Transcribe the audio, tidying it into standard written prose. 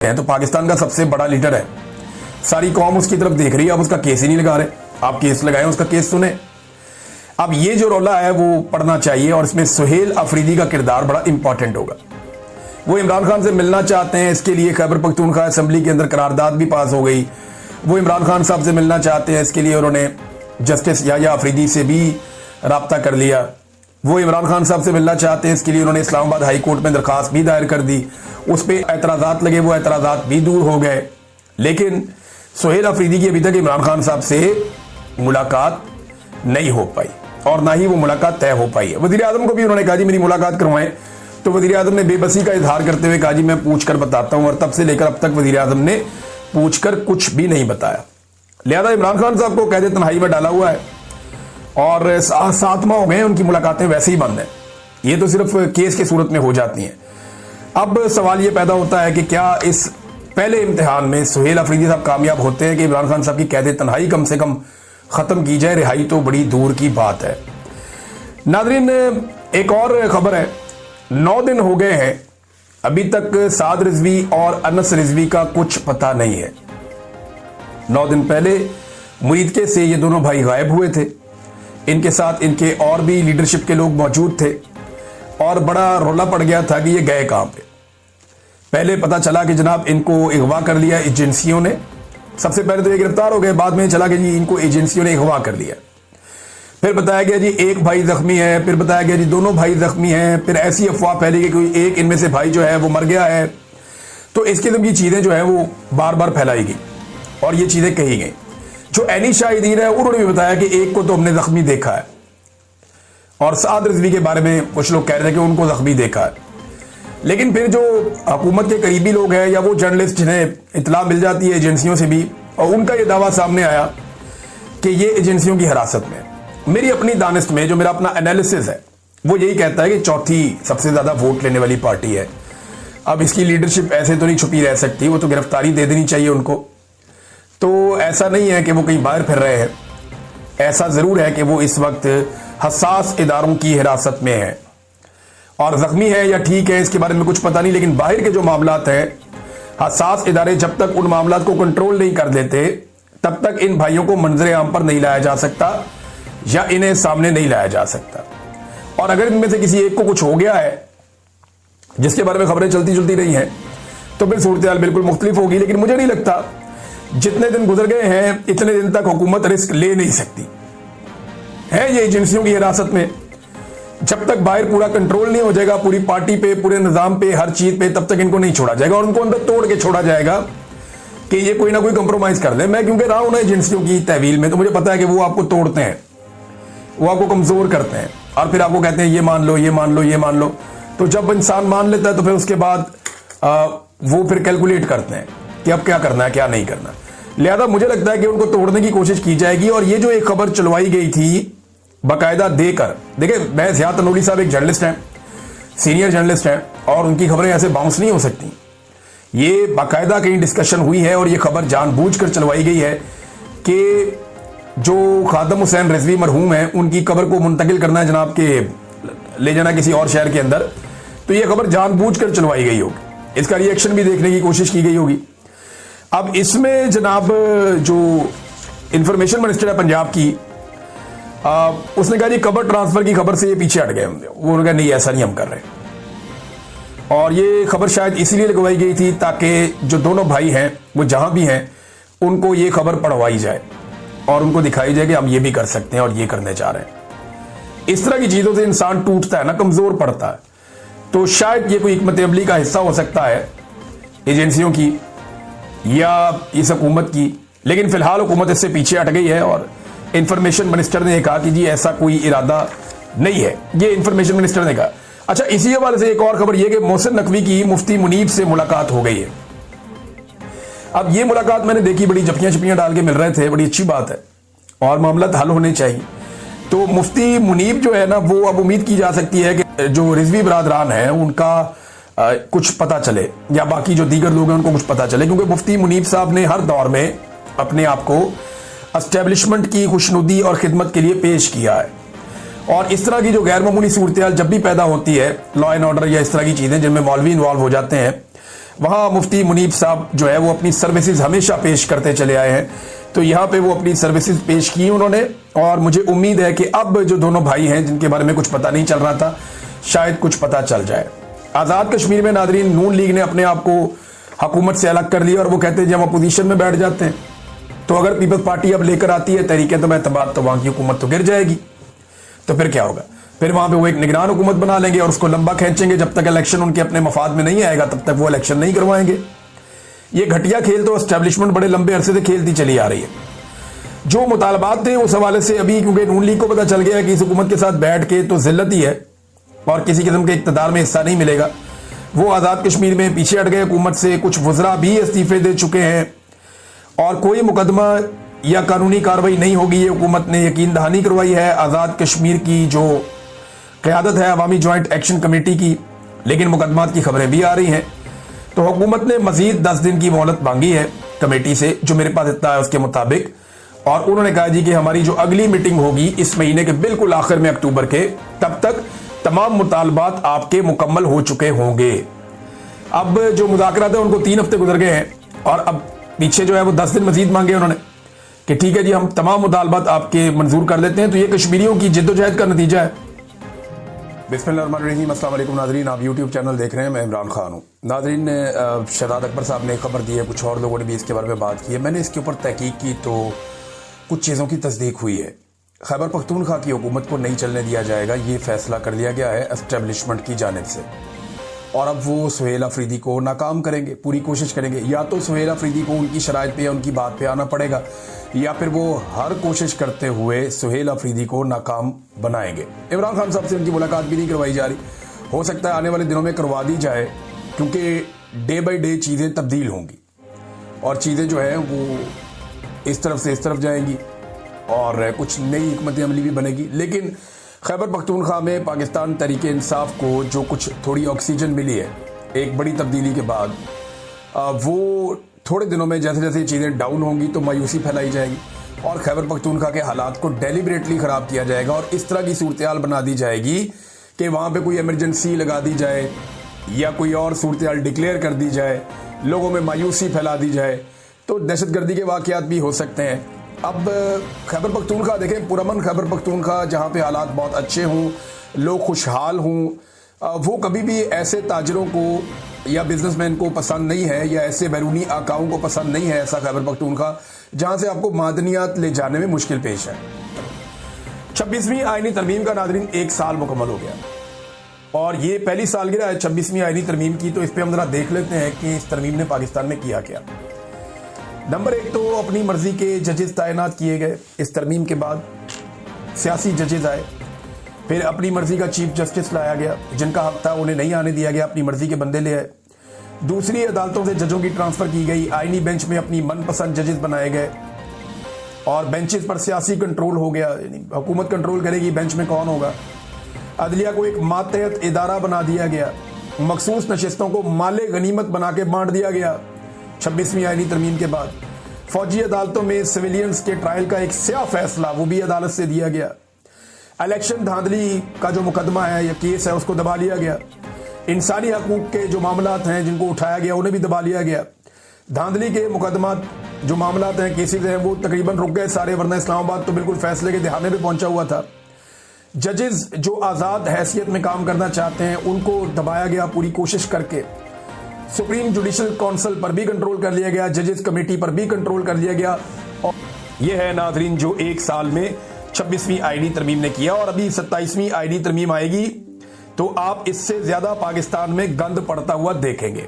हैं तो पाकिस्तान का सबसे बड़ा लीडर है, सारी कौम उसकी तरफ देख रही है, आप उसका केस ही नहीं लगा रहे। आप केस लगाए, उसका केस सुने। अब ये जो रौला है वो पढ़ना चाहिए और इसमें सुहेल अफरीदी का किरदार बड़ा इंपॉर्टेंट होगा। वो इमरान खान से मिलना चाहते हैं, इसके लिए खैबर पख्तूनख्वा असेंबली के अंदर करारदाद भी पास हो गई। वो इमरान खान साहब से मिलना चाहते हैं, इसके लिए उन्होंने जस्टिस याह्या अफरीदी से भी रब्ता कर लिया। वो इमरान खान साहब से मिलना चाहते हैं, इसके लिए उन्होंने इस्लामाबाद हाई कोर्ट में दरखास्त भी दायर कर दी। उस पर एतराज़ात लगे, वो एतराज़ात भी दूर हो गए। लेकिन सुहेल अफरीदी की अभी तक इमरान खान साहब से मुलाकात नहीं हो पाई और ना ही वो मुलाकात तय हो पाई है। वज़ीर आज़म को भी उन्होंने कहा जी मेरी मुलाकात करवाएं, तो वज़ीर आज़म ने बेबसी का इजहार करते हुए कहा जी मैं पूछ कर बताता हूं, और तब से लेकर अब तक वज़ीर आज़म ने पूछ कर कुछ भी नहीं बताया। लिहाजा इमरान खान साहब को कैद तन्हाई में डाला हुआ है और 7 माह हो गए उनकी मुलाकातें वैसे ही बंद हैं। ये तो सिर्फ केस की सूरत में हो जाती हैं। अब सवाल ये पैदा होता है कि क्या इस पहले इम्तिहान में सुहेल अफरीदी साहब कामयाब होते हैं कि इमरान खान साहब की कैद तन्हाई कम से कम खत्म की जाए। रिहाई तो बड़ी दूर की बात है। नाज़रीन, एक और खबर है, 9 दिन हो गए हैं, अभी तक साद रिजवी और अनस रिजवी का कुछ पता नहीं है। 9 दिन पहले मुरीदके से ये दोनों भाई गायब हुए थे, इनके साथ इनके और भी लीडरशिप के लोग मौजूद थे और बड़ा रौला पड़ गया था कि ये गए कहां पे। पहले पता चला कि जनाब इनको अगवा कर लिया एजेंसियों ने। सबसे पहले तो ये गिरफ्तार हो गए, बाद में चला कि जी इनको एजेंसियों ने अगवा कर लिया। फिर बताया गया जी एक भाई जख्मी है, फिर बताया गया जी दोनों भाई जख्मी हैं, फिर ऐसी अफवाह फैली कि कोई एक इनमें से भाई जो है वो मर गया है। तो इस किस्म की चीज़ें जो है वो बार बार फैलाई गई और ये चीज़ें कही गई। जो ऐनी शाहिदीन है उन्होंने भी बताया कि एक को तो हमने जख्मी देखा है, और साद रिजवी के बारे में कुछ लोग कह रहे थे कि उनको जख्मी देखा है। लेकिन फिर जो हुकूमत के करीबी लोग हैं या वो जर्नलिस्ट जिन्हें इतला मिल जाती है एजेंसियों से भी, और उनका ये दावा सामने आया कि ये एजेंसियों की हिरासत में। मेरी अपनी दानिश में जो मेरा अपना एनालिसिस है वो यही कहता है कि चौथी सबसे ज़्यादा वोट लेने वाली पार्टी है। अब इसकी लीडरशिप ऐसे तो नहीं छुपी रह सकती, वो तो गिरफ्तारी दे देनी चाहिए उनको। तो ऐसा नहीं है कि वो कहीं बाहर फिर रहे हैं, ऐसा ज़रूर है कि वो इस वक्त हसास इदारों की हिरासत में है। और ज़ख्मी है या ठीक है इसके बारे में कुछ पता नहीं, लेकिन बाहर के जो मामलात हैं, हसास इदारे जब तक उन मामलात को कंट्रोल नहीं कर देते तब तक इन भाइयों को मंजर आम पर नहीं लाया जा सकता या इन्हें सामने नहीं लाया जा सकता। और अगर इनमें से किसी एक को कुछ हो गया है जिसके बारे में खबरें चलती रही हैं तो फिर सूरत हाल बिल्कुल मुख्तलिफ होगी। लेकिन मुझे नहीं लगता, जितने दिन गुजर गए हैं इतने दिन तक हुकूमत रिस्क ले नहीं सकती है ये एजेंसियों की हिरासत में। जब तक बाहर पूरा कंट्रोल नहीं हो जाएगा पूरी पार्टी पे, पूरे निजाम पे, हर चीज पे, तब तक इनको नहीं छोड़ा जाएगा और उनको अंदर तोड़ के छोड़ा जाएगा कि ये कोई ना कोई कंप्रोमाइज कर ले। मैं क्योंकि रहा हूं ना एजेंसियों की तहवील में, तो मुझे पता है कि वो आपको तोड़ते हैं, वो आपको कमजोर करते हैं और फिर आपको कहते हैं ये मान लो, ये मान लो, ये मान लो। तो जब इंसान मान लेता है तो फिर उसके बाद वो फिर कैलकुलेट करते हैं कि अब क्या करना है क्या नहीं करना। लिहाजा मुझे लगता है कि उनको तोड़ने की कोशिश की जाएगी। और ये जो एक खबर चलवाई गई थी बाकायदा देकर, देखिए मैं ज़िया तनूरी साहब एक जर्नलिस्ट हैं, सीनियर जर्नलिस्ट हैं, और उनकी खबरें ऐसे बाउंस नहीं हो सकती। ये बाकायदा कहीं डिस्कशन हुई है और ये खबर जानबूझकर चलवाई गई है कि जो खादम हुसैन रिजवी मरहूम हैं उनकी कब्र को मुंतकिल करना है जनाब के, ले जाना किसी और शहर के अंदर। तो ये खबर जानबूझकर चलवाई गई होगी, इसका रिएक्शन भी देखने की कोशिश की गई होगी। अब इसमें जनाब जो इंफॉर्मेशन मिनिस्टर है पंजाब की, उसने कहा जी कबर ट्रांसफर की खबर से ये पीछे हट गए। उन्होंने कहा नहीं ऐसा नहीं हम कर रहे। और ये खबर शायद इसीलिए लगवाई गई थी ताकि जो दोनों भाई हैं वो जहां भी हैं उनको ये खबर पढ़वाई जाए और उनको दिखाई जाए कि हम ये भी कर सकते हैं और ये करने जा रहे हैं। इस तरह की चीजों से इंसान टूटता है ना, कमजोर पड़ता है। तो शायद ये कोई हिकमत अमली का हिस्सा हो सकता है एजेंसियों की या इस हुकूमत की। लेकिन फिलहाल हुकूमत इससे पीछे हट गई है और इंफॉर्मेशन मिनिस्टर ने कहा कि जी ऐसा कोई इरादा नहीं है, ये इंफॉर्मेशन मिनिस्टर ने कहा। अच्छा, इसी हवाले से एक और खबर यह कि मोहसिन नकवी की मुफ्ती मुनीब से मुलाकात हो गई है। अब ये मुलाकात मैंने देखी, बड़ी जफियां डाल के मिल रहे थे, बड़ी अच्छी बात है और मामला हल होने चाहिए। तो मुफ्ती मुनीब जो है ना, वो अब उम्मीद की जा सकती है कि जो रिजवी बरादरान है उनका कुछ पता चले या बाकी जो दीगर लोग हैं उनको कुछ पता चले, क्योंकि मुफ्ती मुनीब साहब ने हर दौर में अपने आप को एस्टेब्लिशमेंट की खुशनुदी और खिदमत के लिए पेश किया है। और इस तरह की जो गैर मामूली सूरत जब भी पैदा होती है, लॉ एंड ऑर्डर या इस तरह की चीज़ें जिनमें मौलवी इन्वॉल्व हो जाते हैं, वहाँ मुफ्ती मुनीब साहब जो है वो अपनी सर्विसेज हमेशा पेश करते चले आए हैं, तो यहाँ पे वो अपनी सर्विसेज पेश की उन्होंने। और मुझे उम्मीद है कि अब जो दोनों भाई हैं जिनके बारे में कुछ पता नहीं चल रहा था, शायद कुछ पता चल जाए। आज़ाद कश्मीर में नादरीन नून लीग ने अपने आप को हुकूमत से अलग कर लिया और वो कहते हैं जब अपोजिशन में बैठ जाते हैं तो अगर पीपल्स पार्टी अब लेकर आती है तहरीक एतमाद तो वहाँ की हुकूमत तो गिर जाएगी। तो फिर क्या होगा? फिर वहां पे वो एक निगरान हुकूमत बना लेंगे और उसको लंबा खींचेंगे। जब तक इलेक्शन उनके अपने मफाद में नहीं आएगा तब तक वो इलेक्शन नहीं करवाएंगे। ये घटिया खेल तो एस्टेब्लिशमेंट बड़े लंबे अरसे से खेलती चली आ रही है। जो मुतालबात थे उस हवाले से अभी क्योंकि नून लीग को पता चल गया कि इस हुकूमत के साथ बैठ के तो जिल्लत ही है और किसी किस्म के इक़्तिदार में हिस्सा नहीं मिलेगा, वो आज़ाद कश्मीर में पीछे हट गए हुकूमत से। कुछ वज़रा भी इस्तीफे दे चुके हैं और कोई मुकदमा या कानूनी कार्रवाई नहीं होगी, ये हुकूमत ने यकीन दहानी करवाई है आज़ाद कश्मीर की जो क़यादत है अवामी जॉइंट एक्शन कमेटी की। लेकिन मुकदमात की खबरें भी आ रही हैं, तो हुकूमत ने मजीद 10 दिन की मोहलत मांगी है कमेटी से, जो मेरे पास इतना है उसके मुताबिक। और उन्होंने कहा जी कि हमारी जो अगली मीटिंग होगी इस महीने के बिल्कुल आखिर में अक्टूबर के, तब तक तमाम मुतालबात आपके मुकम्मल हो चुके होंगे। अब जो मुज़ाकरात है उनको 3 हफ्ते गुजर गए हैं और अब पीछे जो है वो 10 दिन मजीद मांगे उन्होंने कि ठीक है जी हम तमाम मुतालबात आपके मंजूर कर लेते हैं। तो ये कश्मीरियों की जिद्दोजहद का नतीजा है। बिस्मिल्लाहिर्रहमानिर्रहीम, अस्सलाम वालेकुम नाज़रीन, आप यूट्यूब चैनल देख रहे हैं, मैं इमरान खान हूँ। नाज़रीन ने शहजाद अकबर साहब ने खबर दी है, कुछ और लोगों ने भी इसके बारे में बात की है। मैंने इसके ऊपर तहकीक की तो कुछ चीज़ों की तस्दीक हुई है। खैबर पख्तूनख्वा की हुकूमत को नहीं चलने दिया जाएगा, ये फैसला कर लिया गया है एस्टेब्लिशमेंट की जानिब से। और अब वो सुहेल अफरीदी को नाकाम करेंगे, पूरी कोशिश करेंगे। या तो सुहेल अफरीदी को उनकी शराइत पे या उनकी बात पे आना पड़ेगा, या फिर वो हर कोशिश करते हुए सुहेल अफरीदी को नाकाम बनाएंगे। इमरान खान साहब से उनकी मुलाकात भी नहीं करवाई जा रही, हो सकता है आने वाले दिनों में करवा दी जाए, क्योंकि डे बाई डे चीज़ें तब्दील होंगी और चीज़ें जो है वो इस तरफ से इस तरफ जाएंगी और कुछ नई हिकमत अमली भी बनेगी। लेकिन खैबर पख्तूनख्वा में पाकिस्तान तहरीक इंसाफ को जो कुछ थोड़ी ऑक्सीजन मिली है एक बड़ी तब्दीली के बाद, वो थोड़े दिनों में जैसे जैसे चीज़ें डाउन होंगी तो मायूसी फैलाई जाएगी और खैबर पख्तूनख्वा के हालात को डेलिबरेटली ख़राब किया जाएगा और इस तरह की सूरत हाल बना दी जाएगी कि वहाँ पे कोई इमरजेंसी लगा दी जाए या कोई और सूरत हाल डिक्लेयर कर दी जाए, लोगों में मायूसी फैला दी जाए, तो दहशतगर्दी के वाक़यात भी हो सकते हैं। अब खैबर पख्तूनख्वा देखें, पुरअमन खैबर पख्तूनख्वा जहाँ पे हालात बहुत अच्छे हों, लोग खुशहाल हों, वो कभी भी ऐसे ताजरों को या बिजनेसमैन को पसंद नहीं है या ऐसे बैरूनी आकाओं को पसंद नहीं है। ऐसा खैबर पख्तूनख्वा जहाँ से आपको मादनियात ले जाने में मुश्किल पेश है। 26वीं आईनी तरमीम का नाज़रीन 1 साल मुकम्मल हो गया और ये पहली सालगिरह है 26वीं आईनी तरमीम की। तो इस पर हम जरा देख लेते हैं कि इस तरमीम ने पाकिस्तान में किया क्या। नंबर 1 तो अपनी मर्जी के जजेस तैनात किए गए इस तरमीम के बाद, सियासी जजेस आए। फिर अपनी मर्जी का चीफ जस्टिस लाया गया, जिनका हक था उन्हें नहीं आने दिया गया, अपनी मर्जी के बंदे ले आए। दूसरी अदालतों से जजों की ट्रांसफर की गई, आईनी बेंच में अपनी मनपसंद जजेस बनाए गए और बेंचेस पर सियासी कंट्रोल हो गया, यानी हुकूमत कंट्रोल करेगी बेंच में कौन होगा। अदलिया को एक मातहत इदारा बना दिया गया, मखसूस नशिस्तों को माले गनीमत बना के बांट दिया गया 26वीं आईनी तरमीम के बाद। फौजी अदालतों में सिविलियंस के ट्रायल का एक स्या फैसला वो भी अदालत से दिया गया। इलेक्शन धांधली का जो मुकदमा है या केस है उसको दबा लिया गया। इंसानी हकूक के जो मामलात हैं जिनको उठाया गया उन्हें भी दबा लिया गया। धांधली के मुकदमात जो मामलात हैं, केसेज हैं, वो तकरीबन रुक गए सारे, वरना इस्लामाबाद तो बिल्कुल फैसले के दहाने पे पहुंचा हुआ था। जजेस जो आज़ाद हैसियत में काम करना चाहते हैं उनको दबाया गया पूरी कोशिश करके। सुप्रीम जुडिशल काउंसिल पर भी कंट्रोल कर लिया गया, जजेस कमेटी पर भी कंट्रोल कर लिया गया। और यह है नाज़रीन जो 1 साल में 26वीं आईनी तरमीम ने किया। और अभी 27वीं आईनी तरमीम आएगी तो आप इससे ज्यादा पाकिस्तान में गंद पड़ता हुआ देखेंगे।